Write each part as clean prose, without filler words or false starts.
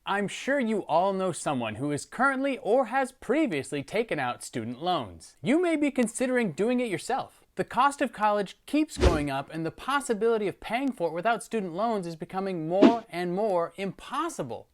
I'm sure you all know someone who is currently or has previously taken out student loans. You may be considering doing it yourself. The cost of college keeps going up, and the possibility of paying for it without student loans is becoming more and more impossible.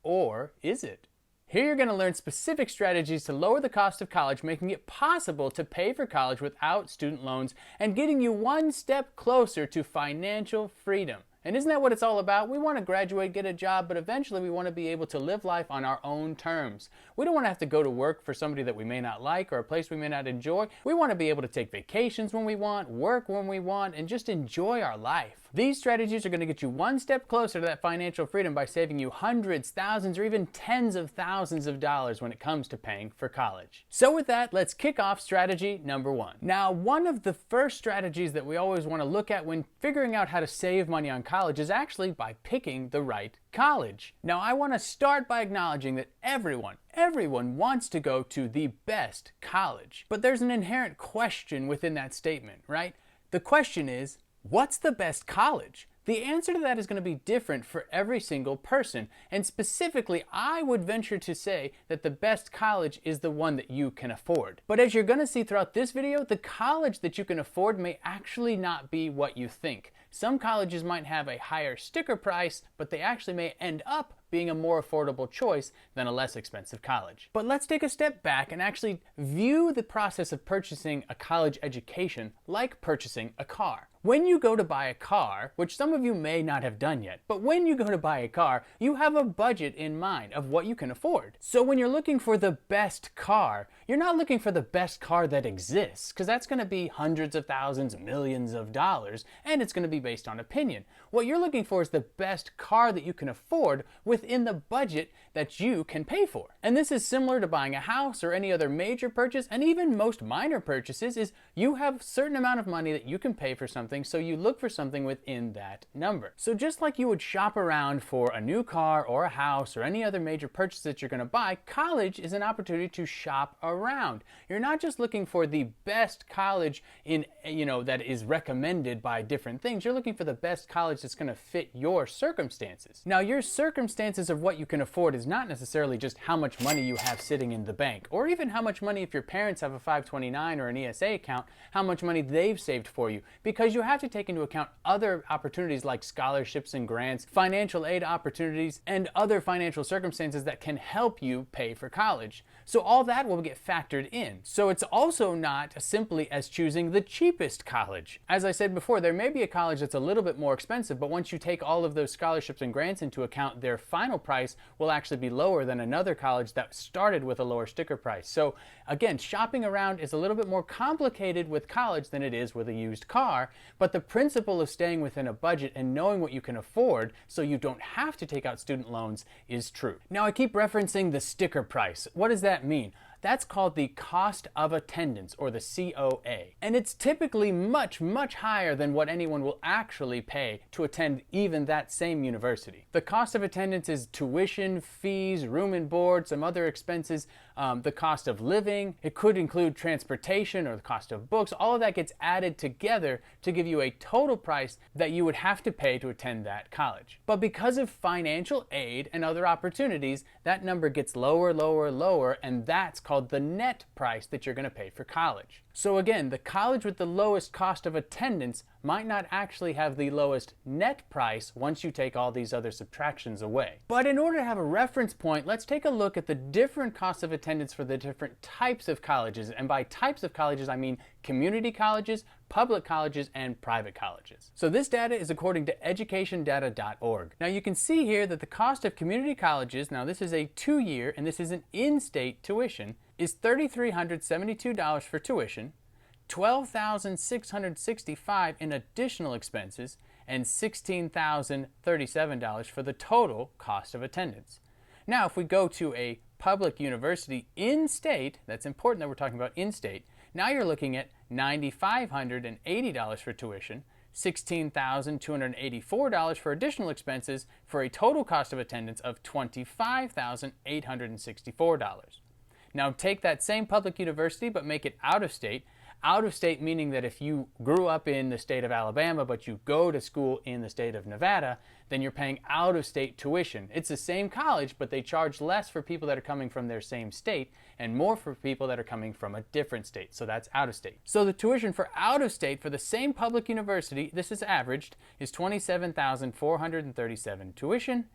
Or is it? Here you're going to learn specific strategies to lower the cost of college, making it possible to pay for college without student loans and getting you one step closer to financial freedom. And isn't that what it's all about? We want to graduate, get a job, but eventually we want to be able to live life on our own terms. We don't want to have to go to work for somebody that we may not like or a place we may not enjoy. We want to be able to take vacations when we want, work when we want, and just enjoy our life. These strategies are going to get you one step closer to that financial freedom by saving you hundreds, thousands, or even tens of thousands of dollars when it comes to paying for college. So with that, let's kick off strategy number 1. Now, one of the first strategies that we always want to look at when figuring out how to save money on college is actually by picking the right college. Now, I want to start by acknowledging that everyone wants to go to the best college. But there's an inherent question within that statement, right? The question is, what's the best college? The answer to that is going to be different for every single person. And specifically, I would venture to say that the best college is the one that you can afford. But as you're going to see throughout this video, the college that you can afford may actually not be what you think. Some colleges might have a higher sticker price, but they actually may end up being a more affordable choice than a less expensive college. But let's take a step back and actually view the process of purchasing a college education like purchasing a car. When you go to buy a car, which some of you may not have done yet, but when you go to buy a car, you have a budget in mind of what you can afford. So when you're looking for the best car, you're not looking for the best car that exists, because that's going to be hundreds of thousands, millions of dollars, and it's going to be based on opinion. What you're looking for is the best car that you can afford within the budget that you can pay for. And this is similar to buying a house or any other major purchase, and even most minor purchases, is you have a certain amount of money that you can pay for something, so you look for something within that number. So just like you would shop around for a new car or a house or any other major purchase that you're going to buy, college is an opportunity to shop around. You're not just looking for the best college that is recommended by different things. You're looking for the best college that's going to fit your circumstances. Now, your circumstances of what you can afford is not necessarily just how much money you have sitting in the bank, or even how much money, if your parents have a 529 or an ESA account, how much money they've saved for you, because you have to take into account other opportunities like scholarships and grants, financial aid opportunities, and other financial circumstances that can help you pay for college. So all that will get factored in. So it's also not as simply as choosing the cheapest college. As I said before, there may be a college that's a little bit more expensive, but once you take all of those scholarships and grants into account, their final price will actually be lower than another college that started with a lower sticker price. So again, shopping around is a little bit more complicated with college than it is with a used car, but the principle of staying within a budget and knowing what you can afford so you don't have to take out student loans is true. Now, I keep referencing the sticker price. What does that mean? That's called the cost of attendance, or the COA. And it's typically much, much higher than what anyone will actually pay to attend even that same university. The cost of attendance is tuition, fees, room and board, some other expenses, the cost of living. It could include transportation or the cost of books. All of that gets added together to give you a total price that you would have to pay to attend that college. But because of financial aid and other opportunities, that number gets lower, lower, lower, and that's called the net price that you're going to pay for college. So again, the college with the lowest cost of attendance might not actually have the lowest net price once you take all these other subtractions away. But in order to have a reference point, let's take a look at the different costs of attendance for the different types of colleges. And by types of colleges, I mean community colleges, public colleges, and private colleges. So this data is according to educationdata.org. Now you can see here that the cost of community colleges, now this is a 2-year and this is an in-state tuition, is $3,372 for tuition, $12,665 in additional expenses, and $16,037 for the total cost of attendance. Now, if we go to a public university in-state, that's important that we're talking about in-state, now you're looking at $9,580 for tuition, $16,284 for additional expenses, for a total cost of attendance of $25,864. Now take that same public university but make it out of state. Out of state meaning that if you grew up in the state of Alabama but you go to school in the state of Nevada, then you're paying out of state tuition. It's the same college, but they charge less for people that are coming from their same state and more for people that are coming from a different state. So that's out of state. So the tuition for out of state for the same public university, this is averaged, is $27,437 tuition,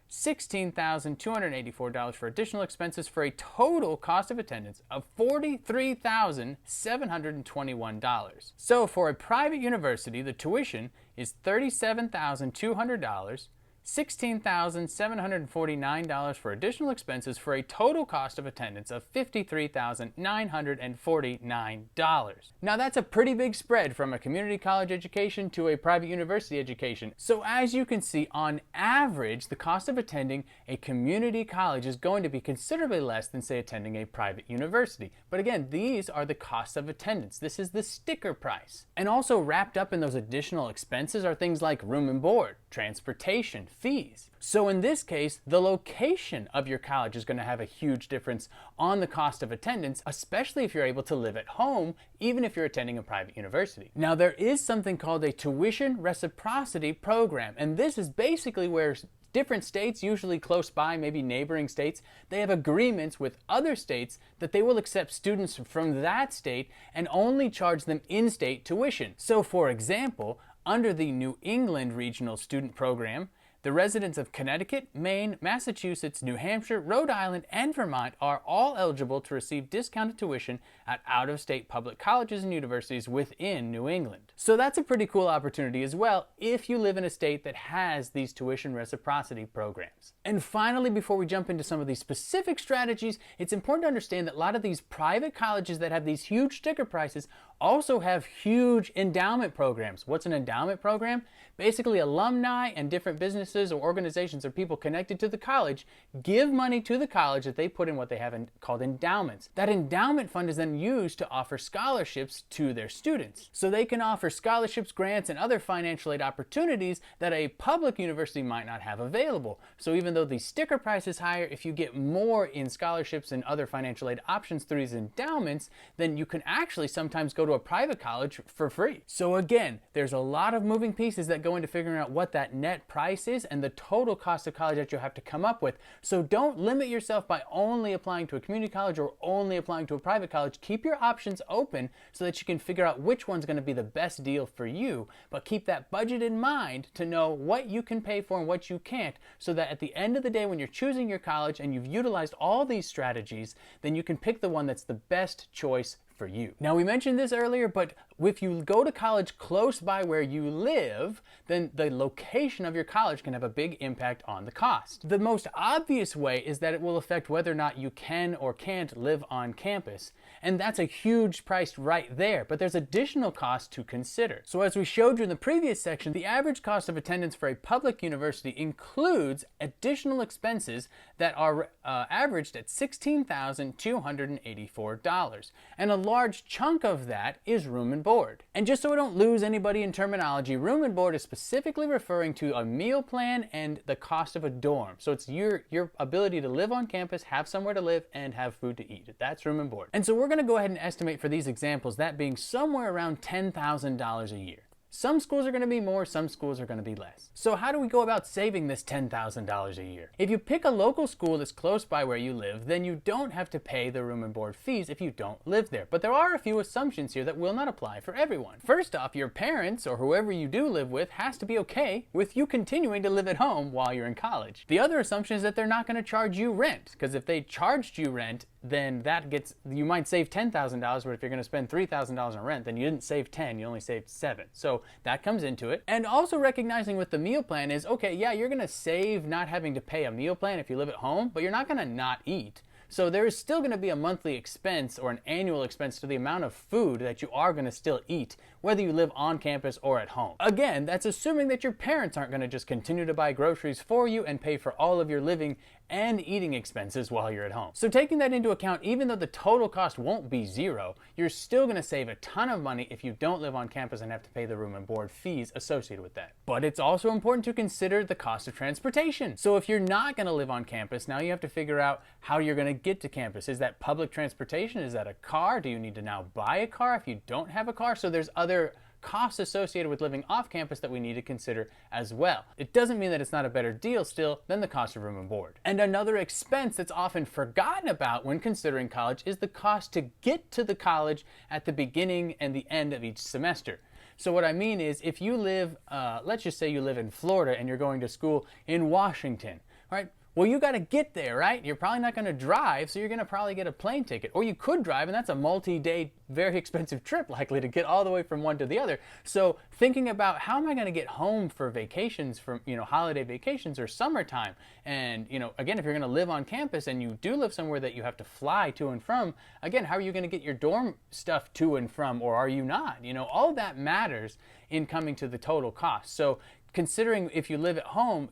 $16,284 for additional expenses for a total cost of attendance of $43,721. So for a private university, the tuition is $37,200, $16,749 for additional expenses for a total cost of attendance of $53,949. Now that's a pretty big spread from a community college education to a private university education. So as you can see, on average, the cost of attending a community college is going to be considerably less than, say, attending a private university. But again, these are the costs of attendance. This is the sticker price. And also wrapped up in those additional expenses are things like room and board, transportation, fees. So in this case, the location of your college is going to have a huge difference on the cost of attendance, especially if you're able to live at home, even if you're attending a private university. Now, there is something called a tuition reciprocity program, and this is basically where different states, usually close by, maybe neighboring states, they have agreements with other states that they will accept students from that state and only charge them in-state tuition. So for example, under the New England Regional Student Program, the residents of Connecticut, Maine, Massachusetts, New Hampshire, Rhode Island, and Vermont are all eligible to receive discounted tuition at out-of-state public colleges and universities within New England. So that's a pretty cool opportunity as well if you live in a state that has these tuition reciprocity programs. And finally, before we jump into some of these specific strategies, it's important to understand that a lot of these private colleges that have these huge sticker prices also have huge endowment programs. What's an endowment program? Basically, alumni and different businesses or organizations or people connected to the college give money to the college that they put in what they have called endowments. That endowment fund is then used to offer scholarships to their students. So they can offer scholarships, grants, and other financial aid opportunities that a public university might not have available. So even though the sticker price is higher, if you get more in scholarships and other financial aid options through these endowments, then you can actually sometimes go to a private college for free. So again, there's a lot of moving pieces that go into figuring out what that net price is and the total cost of college that you'll have to come up with. So don't limit yourself by only applying to a community college or only applying to a private college. Keep your options open so that you can figure out which one's going to be the best deal for you, but keep that budget in mind to know what you can pay for and what you can't, so that at the end of the day when you're choosing your college and you've utilized all these strategies, then you can pick the one that's the best choice for you. Now, we mentioned this earlier, but if you go to college close by where you live, then the location of your college can have a big impact on the cost. The most obvious way is that it will affect whether or not you can or can't live on campus, and that's a huge price right there, but there's additional costs to consider. So as we showed you in the previous section, the average cost of attendance for a public university includes additional expenses that are averaged at $16,284, and a large chunk of that is room and board. And just so we don't lose anybody in terminology, room and board is specifically referring to a meal plan and the cost of a dorm. So it's your ability to live on campus, have somewhere to live, and have food to eat. That's room and board. And so we're going to go ahead and estimate for these examples that being somewhere around $10,000 a year. Some schools are going to be more, some schools are going to be less. So how do we go about saving this $10,000 a year? If you pick a local school that's close by where you live, then you don't have to pay the room and board fees if you don't live there. But there are a few assumptions here that will not apply for everyone. First off, your parents or whoever you do live with has to be okay with you continuing to live at home while you're in college. The other assumption is that they're not going to charge you rent, because if they charged you rent, then you might save $10,000, but if you're going to spend $3,000 on rent, then you didn't save 10, you only saved 7. So that comes into it. And also recognizing with the meal plan is, okay, yeah, you're going to save not having to pay a meal plan if you live at home, but you're not going to not eat. So there is still going to be a monthly expense or an annual expense to the amount of food that you are going to still eat, whether you live on campus or at home. Again, that's assuming that your parents aren't going to just continue to buy groceries for you and pay for all of your living and eating expenses while you're at home. So taking that into account, even though the total cost won't be zero, you're still going to save a ton of money if you don't live on campus and have to pay the room and board fees associated with that. But it's also important to consider the cost of transportation. So if you're not going to live on campus, now you have to figure out how you're going to get to campus? Is that public transportation? Is that a car? Do you need to now buy a car if you don't have a car? So there's other costs associated with living off campus that we need to consider as well. It doesn't mean that it's not a better deal still than the cost of room and board. And another expense that's often forgotten about when considering college is the cost to get to the college at the beginning and the end of each semester. So what I mean is, if you live, let's just say you live in Florida and you're going to school in Washington, right? Well, you got to get there, right? You're probably not going to drive, so you're going to probably get a plane ticket. Or you could drive, and that's a multi-day, very expensive trip, likely to get all the way from one to the other. So thinking about how am I going to get home for vacations, from holiday vacations or summertime, and again, if you're going to live on campus and you do live somewhere that you have to fly to and from, again, how are you going to get your dorm stuff to and from, or are you not? All that matters in coming to the total cost. So considering if you live at home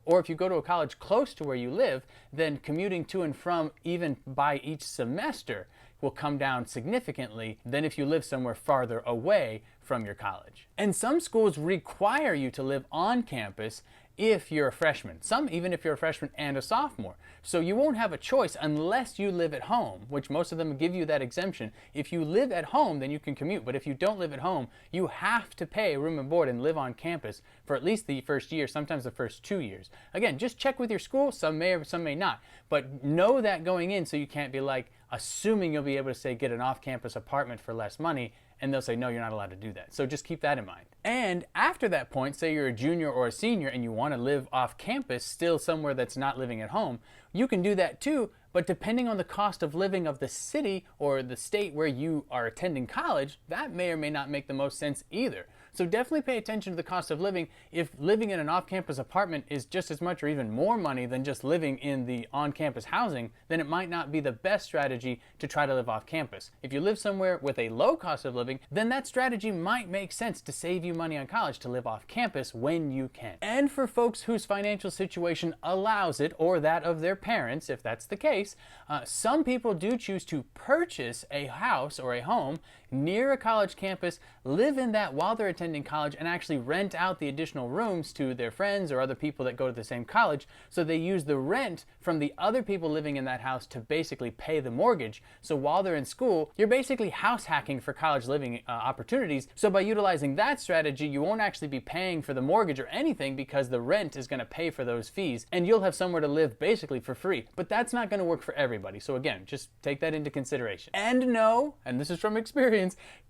or if you go to a college close to where you live, then commuting to and from even by each semester will come down significantly than if you live somewhere farther away from your college. And some schools require you to live on campus if you're a freshman, some even if you're a freshman and a sophomore. So you won't have a choice unless you live at home, which most of them give you that exemption. If you live at home, then you can commute. But if you don't live at home, you have to pay room and board and live on campus for at least the first year, sometimes the first 2 years. Again, just check with your school. Some may or some may not. But know that going in, so you can't be like assuming you'll be able to say get an off-campus apartment for less money, and they'll say, no, you're not allowed to do that. So just keep that in mind. And after that point, say you're a junior or a senior and you want to live off campus, still somewhere that's not living at home, you can do that too, but depending on the cost of living of the city or the state where you are attending college, that may or may not make the most sense either. So definitely pay attention to the cost of living. If living in an off-campus apartment is just as much or even more money than just living in the on-campus housing, then it might not be the best strategy to try to live off campus. If you live somewhere with a low cost of living, then that strategy might make sense to save you money on college to live off campus when you can. And for folks whose financial situation allows it, or that of their parents, if that's the case, some people do choose to purchase a house or a home near a college campus, live in that while they're attending college, and actually rent out the additional rooms to their friends or other people that go to the same college. So they use the rent from the other people living in that house to basically pay the mortgage. So while they're in school, you're basically house hacking for college living opportunities. So by utilizing that strategy, you won't actually be paying for the mortgage or anything because the rent is going to pay for those fees, and you'll have somewhere to live basically for free. But that's not going to work for everybody. So again, just take that into consideration. And no, and this is from experience,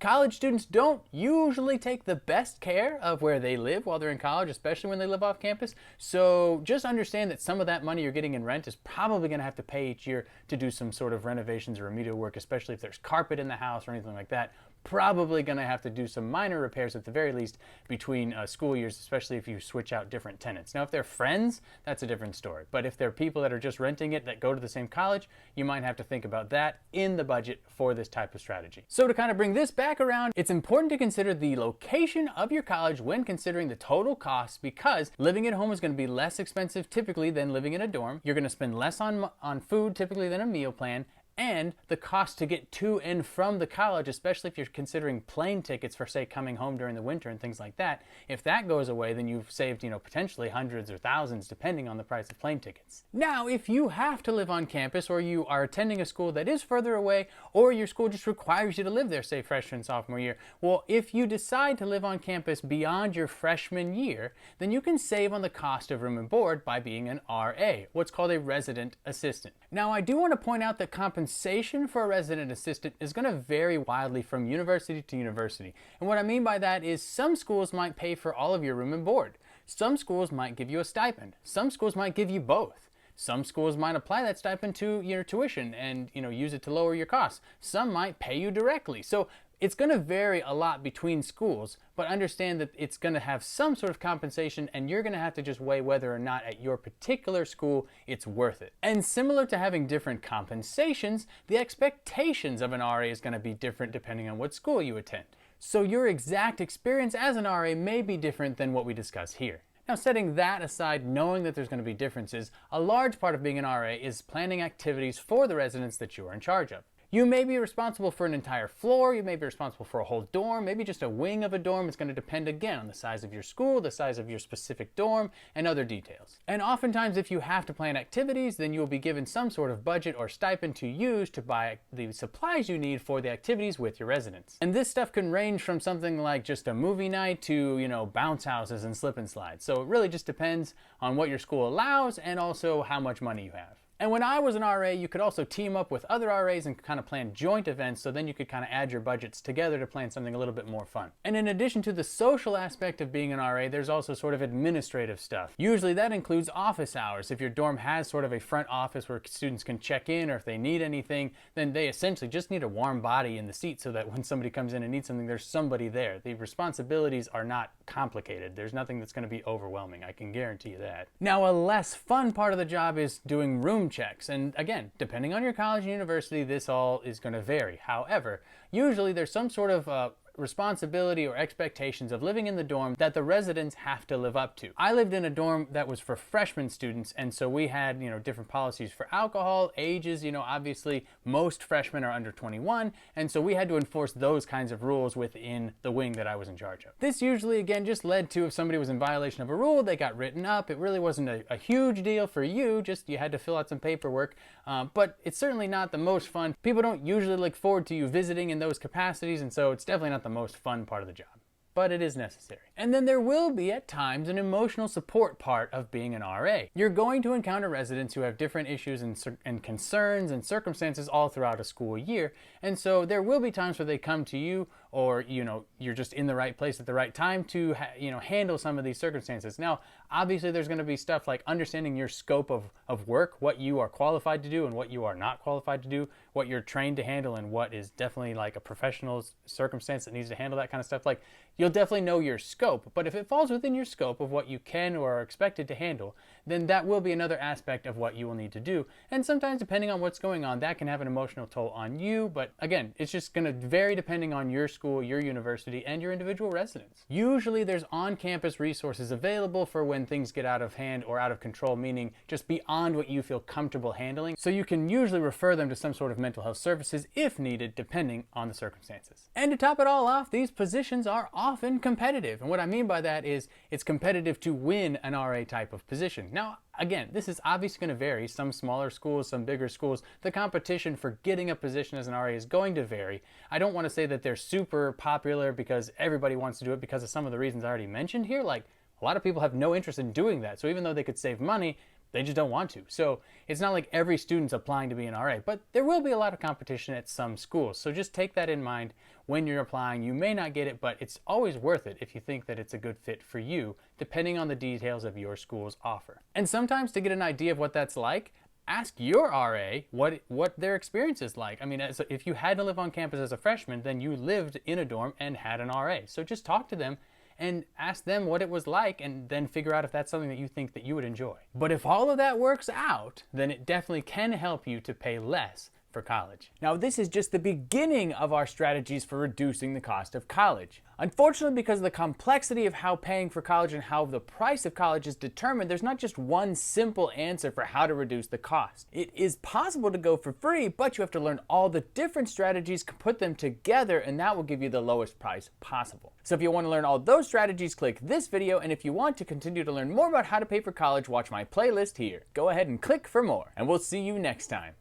college students don't usually take the best care of where they live while they're in college, especially when they live off campus. So just understand that some of that money you're getting in rent is probably going to have to pay each year to do some sort of renovations or remedial work, especially if there's carpet in the house or anything like that. Probably going to have to do some minor repairs at the very least between school years, especially if you switch out different tenants. Now, if they're friends, that's a different story. But if they're people that are just renting it that go to the same college, you might have to think about that in the budget for this type of strategy. So to kind of bring this back around, it's important to consider the location of your college when considering the total costs, because living at home is going to be less expensive typically than living in a dorm. You're going to spend less on food typically than a meal plan. And the cost to get to and from the college, especially if you're considering plane tickets for, say, coming home during the winter and things like that, if that goes away, then you've saved, potentially hundreds or thousands depending on the price of plane tickets. Now, if you have to live on campus, or you are attending a school that is further away, or your school just requires you to live there, say freshman, sophomore year, well, if you decide to live on campus beyond your freshman year, then you can save on the cost of room and board by being an RA, what's called a resident assistant. Now, I do want to point out that compensation for a resident assistant is going to vary wildly from university to university. And what I mean by that is some schools might pay for all of your room and board. Some schools might give you a stipend. Some schools might give you both. Some schools might apply that stipend to your tuition and use it to lower your costs. Some might pay you directly. So it's going to vary a lot between schools, but understand that it's going to have some sort of compensation, and you're going to have to just weigh whether or not at your particular school it's worth it. And similar to having different compensations, the expectations of an RA is going to be different depending on what school you attend. So your exact experience as an RA may be different than what we discuss here. Now, setting that aside, knowing that there's going to be differences, a large part of being an RA is planning activities for the residents that you are in charge of. You may be responsible for an entire floor, you may be responsible for a whole dorm, maybe just a wing of a dorm. It's going to depend again on the size of your school, the size of your specific dorm, and other details. And oftentimes if you have to plan activities, then you will be given some sort of budget or stipend to use to buy the supplies you need for the activities with your residents. And this stuff can range from something like just a movie night to, bounce houses and slip and slides. So it really just depends on what your school allows and also how much money you have. And when I was an RA, you could also team up with other RAs and kind of plan joint events, so then you could kind of add your budgets together to plan something a little bit more fun. And in addition to the social aspect of being an RA, there's also sort of administrative stuff. Usually that includes office hours. If your dorm has sort of a front office where students can check in, or if they need anything, then they essentially just need a warm body in the seat so that when somebody comes in and needs something, there's somebody there. The responsibilities are not complicated. There's nothing that's going to be overwhelming. I can guarantee you that. Now, a less fun part of the job is doing room checks. And again, depending on your college and university, this all is going to vary. However, usually there's some sort of responsibility or expectations of living in the dorm that the residents have to live up to. I lived in a dorm that was for freshman students, and so we had, different policies for alcohol, ages, obviously most freshmen are under 21, and so we had to enforce those kinds of rules within the wing that I was in charge of. This usually, again, just led to if somebody was in violation of a rule, they got written up. It really wasn't a huge deal for you, just you had to fill out some paperwork, but it's certainly not the most fun. People don't usually look forward to you visiting in those capacities, and so it's definitely not the most fun part of the job, but it is necessary. And then there will be at times an emotional support part of being an RA. You're going to encounter residents who have different issues and concerns and circumstances all throughout a school year, and so there will be times where they come to you, or you're just in the right place at the right time to handle some of these circumstances. Now, obviously there's going to be stuff like understanding your scope of work, what you are qualified to do and what you are not qualified to do, what you're trained to handle and what is definitely like a professional circumstance that needs to handle that kind of stuff. Like, you'll definitely know your scope, but if it falls within your scope of what you can or are expected to handle, then that will be another aspect of what you will need to do. And sometimes, depending on what's going on, that can have an emotional toll on you, but again, it's just going to vary depending on your school, your university, and your individual residents. Usually there's on-campus resources available for when things get out of hand or out of control, meaning just beyond what you feel comfortable handling, so you can usually refer them to some sort of mental health services if needed, depending on the circumstances. And to top it all off, these positions are often competitive, and what I mean by that is it's competitive to win an RA type of position. Now, again, this is obviously going to vary. Some smaller schools, some bigger schools, the competition for getting a position as an RA is going to vary. I don't want to say that they're super popular because everybody wants to do it because of some of the reasons I already mentioned here. Like, a lot of people have no interest in doing that. So even though they could save money, they just don't want to. So it's not like every student's applying to be an RA, but there will be a lot of competition at some schools. So just take that in mind when you're applying. You may not get it, but it's always worth it if you think that it's a good fit for you, depending on the details of your school's offer. And sometimes, to get an idea of what that's like, ask your RA what their experience is like. I mean, if you had to live on campus as a freshman, then you lived in a dorm and had an RA. So just talk to them and ask them what it was like, and then figure out if that's something that you think that you would enjoy. But if all of that works out, then it definitely can help you to pay less for college. Now, this is just the beginning of our strategies for reducing the cost of college. Unfortunately, because of the complexity of how paying for college and how the price of college is determined, there's not just one simple answer for how to reduce the cost. It is possible to go for free, but you have to learn all the different strategies, put them together, and that will give you the lowest price possible. So if you want to learn all those strategies, click this video, and if you want to continue to learn more about how to pay for college, watch my playlist here. Go ahead and click for more, and we'll see you next time.